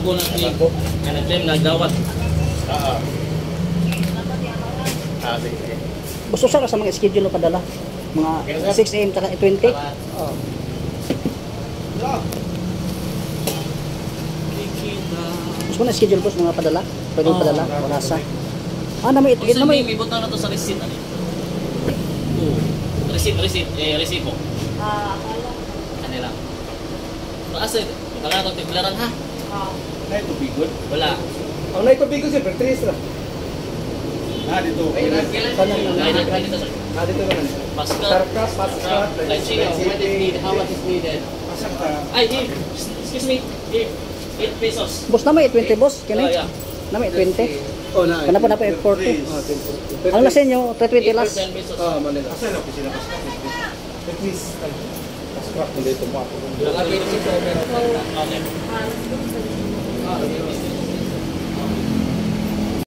ako nag-claim nagdawat. Sige. Gusto sa mga schedule na padala? Mga 6 AM taka 20? Oo. Gusto mo na schedule boss mga padala? Pwede padala? Wala sa. Naman ito. Kasi may butang na to sa receipt. Receipt. Resibo. Ano lang. Asa, nakatong tiglaran ha? Na ito bigod? Wala. Ang na ito bigod siya, pertris na. Dito. Dito sir. Dito naman. Sarkas, paskat, How much is needed? pasang ka. Ay, here. Excuse me. Here. 8 pesos. Boss na may 20 boss? Kaya Yeah. na may 20? Oh, na. Kana po na po 40. Ang lasin nyo, 20 last. 8% pesos. Manila. Asa na opisina ka? Pertris. Paskat, hindi ito mo ako. Okay.